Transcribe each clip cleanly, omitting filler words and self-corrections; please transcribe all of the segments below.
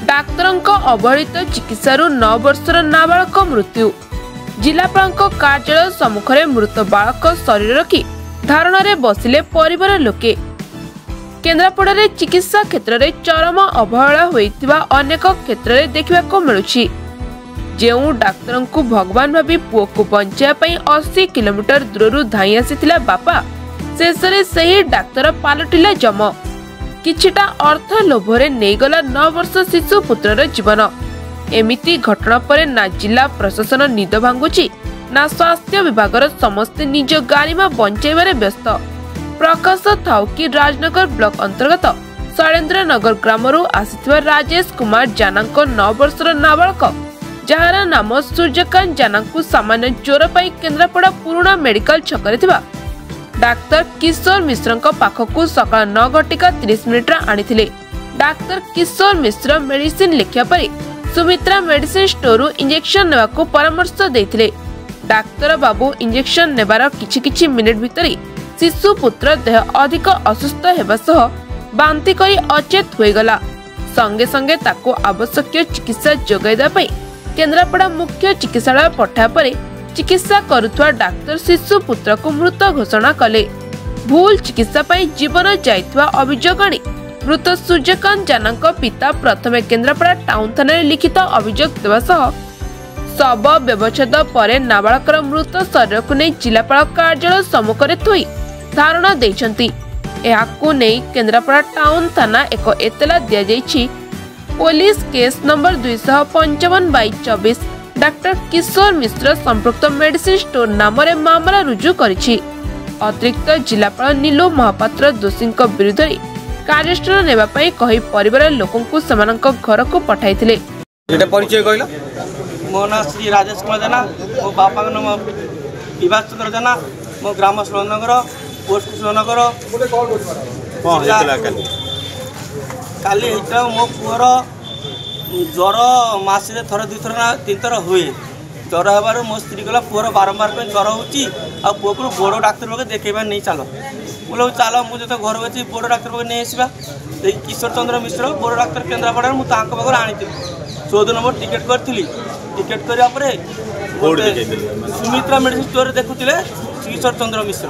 डाक्तरଙ୍କ अवहेलित चिकित्सारू 9 वर्षर नाबालक मृत्यु। जिलापालଙ୍କ कार्यालय सम्मुखरे मृत बालक शरीर रखी धारणा बसिले परिवार लोके। केन्द्रापड़ा चिकित्सा क्षेत्र में चरम अवहेला होइतिबा अनेक क्षेत्र में देखा मिलुछि। जेउ डाक्तर को भगवान भावी पुओ को बचाई 80 किलोमीटर दूर धाई आसीथिला बापा शेष में सही डाक्तर पालटिला जम। किछिटा अर्थ लोभरे नेगला 9 वर्ष शिशु पुत्रर जीवन। एमिति घटना पर ना जिला प्रशासन निद भांगुची ना स्वास्थ्य विभागर समस्ते निज गारिमा बंचाइबारे व्यस्त। प्रकाश थाउ कि राजनगर ब्लॉक अंतर्गत शैलेन्द्र नगर ग्रामरू आसिथिबा राजेश कुमार जाना 9 वर्षर नाबालक जार नाम सूर्यकांत जाना को सामान्य ज्वर पाई केन्द्रापड़ा पुराना मेडिकल छकरे थिबा डाक्तर किशोर मिश्र पाखकू सकाळ 9:30 आनिथिले। डाक्तर किशोर मिश्र मेडिसिन लिखिया परे सुमित्रा मेडिसिन स्टोर इंजेक्शन नेबाको परामर्श देथिले। डाक्तर बाबू इंजेक्शन नेबार किछि मिनिट भितरी शिशु पुत्र देह अधिक असुस्थ हेबा सह बांती करी अचेत होइगला। संगे संगे ताको आवश्यक चिकित्सा जोगाइदा पई केन्द्रापड़ा मुख्य चिकित्सालय पठा परे चिकित्सा करुथुआ डाक्तर शिशु पुत्र को मृत घोषणा कले। भूल चिकित्सा पई जीवन जाइथुआ अभियोग आनी मृत सूर्यकांत जाना पिता प्रथमे केन्द्रापड़ा टाउन थाना लिखित अभियोग देवा सह शव व्यवच्छेद पर नाबालकर मृत शरीर को नहीं जिलापाल कार्यालय सम्मुखरे थोई धारणा देइछंती। एहाकू नहीं केन्द्रापड़ा टाउन थाना एक एतला दिया जाइछि। पुलिस केस नंबर 255/24 डाक्टर किशोर मिश्र संपृक्त मेडिसिन स्टोर नाम मामला रुजु करिछि। अतिरिक्त जिलापाल नीलू महापात्र दोषी विरुद्ध कार्यानुष्ठान नेबा पई कहि परिवार लोकंकु समानक घर को पठाइथिले। एटा परिचय कहिला मो ना श्री राजेश कुमार जाना, मो बापा नाम विभास चंद्र जाना, मो ग्राम सुरनगर पोस्ट सुरनगर। काली मो पुअर ज्वर मसरे थर 2 थर 3 थर हुए। ज्वर हबार मो स्त्री गला पुअर बारंबार ज्वर होची आ पुओ को बड़ डाक्तर पाखे देखेबा नहीं चलो बोलो चल मुझे तो घर बची बड़ डाक्तर पाखे नहीं आसवा। किशोर चंद्र मिश्र बड़ डाक्तर केन्द्रापड़ा मुझे पाखे आनी 14 नंबर टिकेट करी। टिकेट करा सुमित्रा मेडिसिन स्टोर देखुले किशोर चंद्र मिश्र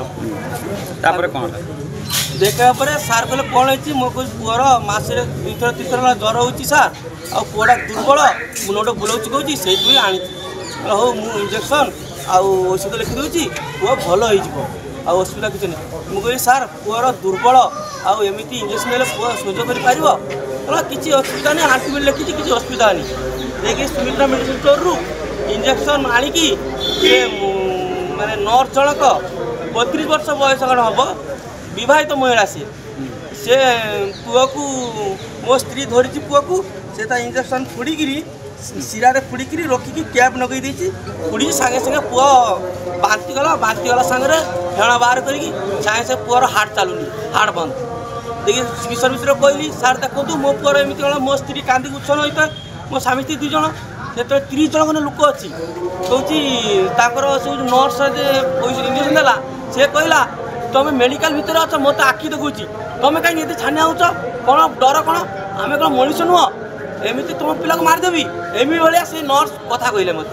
देखा सार कहले कौन है मो पुअर मसरे 2 थर 3 थर ज्वर होची सार आ पुअटा दुर्बल मुंड बुलाऊँ कहूँ से आनी हो मु इंजेक्शन औषध लिखिदी पुओ भल हो असुविधा किसी नहीं। मुझे सार पुअर दुर्बल आमती इंजेक्शन हेल्ले पुओ सह्य कर किसी असुविधा नहीं आंटीबयोटिक लिखी किसी असुविधा नहीं। देखिए सुमित्रा मेडिसिन स्टोर रु इंजेक्शन आनिकी माने नर्स जनक 32 वर्ष बयस हम विवाहित महिला से पुओ को मो स्त्री धरी पुओ को से इंजेक्शन फुड़ीकी सिरा फुड़ीकी रखिकी कैप नगई देती फुड़ी सागे सागे पुओ बांती गला सागे फेण बाहर करी सागे से पुअर हार्ट चलुनी हार्ट बंद। देखिए किशोर मिश्र कहली सार देखो मो पुअर एमती गला मो स्त्री कांदी उछन होता है मो स्वामी स्त्री 2 जन से 30 जन खंडे लोक अच्छी कहूँ सब नर्स इंजेक्शन देला से कहला तुम मेडिकल भितर अच मत आखि देखुच तुम कहीं छानिया हो कौन डर कौन आम कौन मनीष नुह एमती तुम पिला को मारिदेवी एमती भाया से नर्स कथा कहले मत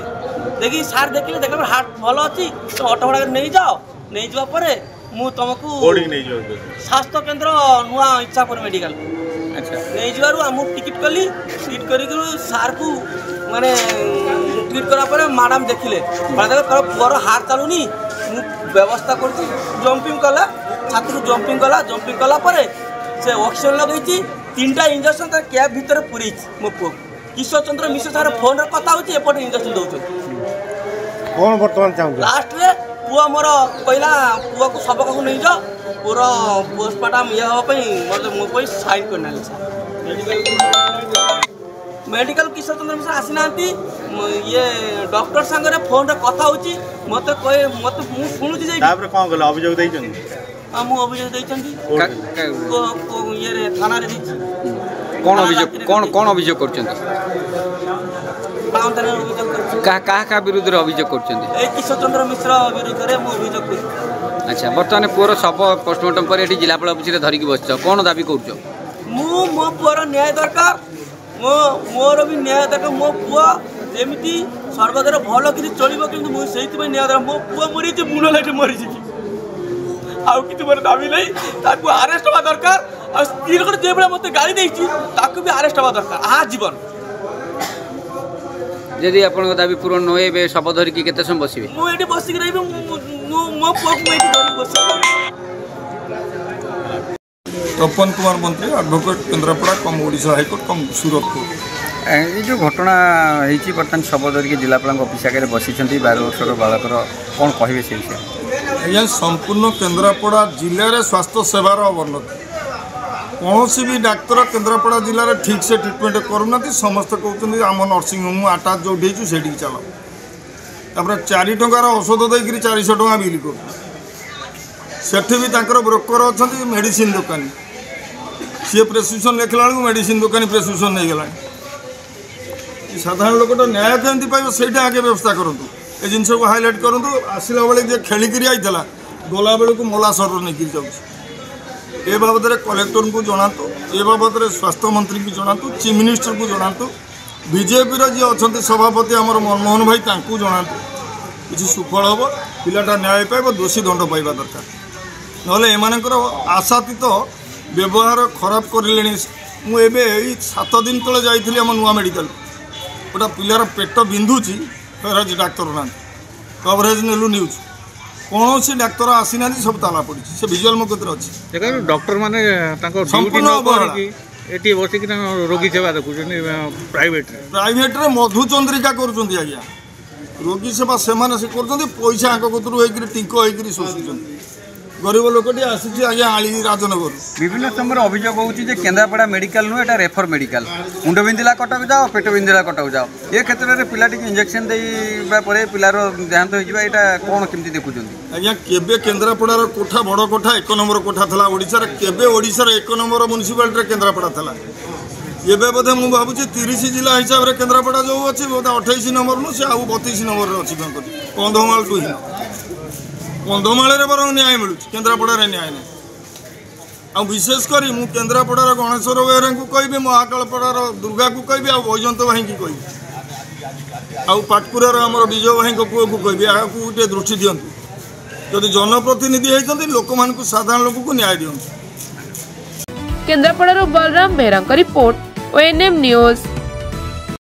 देखिए सार देखिले देख हार्ट भल अच्छी तुम अटो भाड़ा नहीं जाओ नहीं जावा मु तुमको स्वास्थ्य केन्द्र नुआ इच्छापुर मेडिकल नहीं जारू टिकेट कली टिकेट कर सार को माने ट्रीट करा मैडम देखिले पुअर हार्ट चलुनी व्यवस्था कर जंपिंग कला छाती जंपिंग कला से ऑक्सीजन लगे 3टा इंजेक्शन कैब भितर पूरी मो पुओ किशोर चंद्र मिश्र सार फोन कथा होपटे इंजेक्शन दौरान कौन बर्तमान चाहूँ लास्ट रे पुओ मोर कहला पुओ को सबक को नहीं जाओ पूरा पोस्टमार्टम ये हाँपाई मतलब मो साइन करना मेडिकल किशोर चंद्र मिश्र आसी ना ये डॉक्टर सांगे फोन कथा होची मत कहे मत मु शुणुची कौन कल अभियोग देइछन मु अभियोग देइछन ये थाना रे देछि कौन अभियोग कौन अभियोग करछन टाउन थाना अभियोग करछि का विरुद्ध अभियोग करछन ए किशोर चंद्र मिश्र विरुद्ध रे मु अभियोग करछि। अच्छा बर्तमान पुअर सब पोस्टमार्टम पर एठी जिलापाल ऑफिस रे धरिकी बसछ कौन दाबी करछ मु मो पुअर न्याय दरकार मोर भी न्याय दरकार मो पुआ एमती सर्वदार भल कि चलो कि मुझे न्याय दरकार मो पुआ मरी मुंड लाइट मरी आउ कि मोर दाबी नहीं आरेस्ट हवा दरकार आ स्त्री लोक जो भाई मत गाड़ी देती भी आरेस्ट हवा दरकार आ जीवन यदि आप दाबी पूरण न हो शव धरिकी केते समय बसिबे मुझे बसिक रही मो पुआ को बस तपन कुमार मंत्री एडवोकेट केन्द्रापड़ा कम ओडिशा हाईकोर्ट कम सूरत कोर्ट ये जो घटना होती बर्तमान शव धरिकी जिलापाल अफिस आगे बसी 12 वर्षर बालकर कौन कहे से विषय आज्ञा संपूर्ण केन्द्रापड़ा जिले में स्वास्थ्य सेवार अवनति कौन भी डाक्तर केन्द्रापड़ा जिले में ठीक से ट्रिटमेंट करूना समस्ते कहते आम नर्सिंग होम आटाच जो से चल तापर 4 टंकार औषध देकर 400 टका बिल कर सेठी भी तांकर ब्रोकर अच्छा मेडिसिन दुकानी सी प्रेस्क्रिप्शन लिखला बेलू मेडिसिन दुकानी प्रेस्क्रिप्शन नहीं गला साधारण लोकटा न्याय केमती पाइब से आगे व्यवस्था करूँ ए जिन को हाइलाइट करूँ आसला बेले खेलिकी आईला गला बेलू मला सर नहीं जाऊँ ए बाबद कलेक्टर को जनातु ए बाबद स्वास्थ्य मंत्री को जनातु चीफ मिनिस्टर को जनातु बीजेपी जी अच्छा सभापति आमर मनमोहन भाई जनातु किसी सुफल हम पिलाटा न्याय पाइब दोषी दंड पाइबा दरकार नहले एमानकर आशातीत व्यवहार खराब करले मुझे 7 दिन तले जाइए आम नुआ मेडिकल गोटा पिलार पेट बिंधुची डाक्तर ना कवरेज नेलु न्यूज कौन सी डाक्तर आसी ना सब ताला पड़ी से विजुअल मो कतर अच्छी डॉक्टर माने संपूर्ण बसिक रोगी सेवा देखुं प्राइवेट रे मधुचंद्रिका करुँच आज्ञा रोगी सेवा से पैसा आंक कतर टिंक होकर शोषुं गरीब लोकटी आसी आज्ञा आली राजनगर विभिन्न समय अभियोग होची केन्द्रापड़ा मेडिकल नुह एटा रेफर मेडिकल मुंड बिंदिला कटक जाओ पेट बिंदिला कटक जाओ ये क्षेत्र में पिलाटी इंजेक्शन देवा पिलार देहांत होता कौन केमती देखुं आज्ञा केबे केन्द्रापड़ार कोठा बड़ कोठा 1 नंबर कोठा था ओडिशा केबे ओडिशा 1 नंबर म्युनिसिपालिटी केन्द्रापड़ा था एबे बोधे मुझे भावुँ 30 जिला हिसाब से केन्द्रापड़ा जो अच्छी बोधे 28 नंबर नु से 32 नंबर अच्छी कंधमाल टू कंधमाल बर न्याय मिलूँ केन्द्रापड़ा न्याय नहीं विशेषकर मु केन्द्रापड़ार गणेश्वर बेहरा को कहि महाकालपड़ार दुर्गा को कहि वैजंत भाई की कहि पाटकुरार आम विजय भाई पुओ को कहि गोटे दृष्टि दिंतु जदि जनप्रतिनिधि होती लोक मान साधारण लोक को न्याय दिंतु। केन्द्रापड़ार Balaram Behera report ONM news.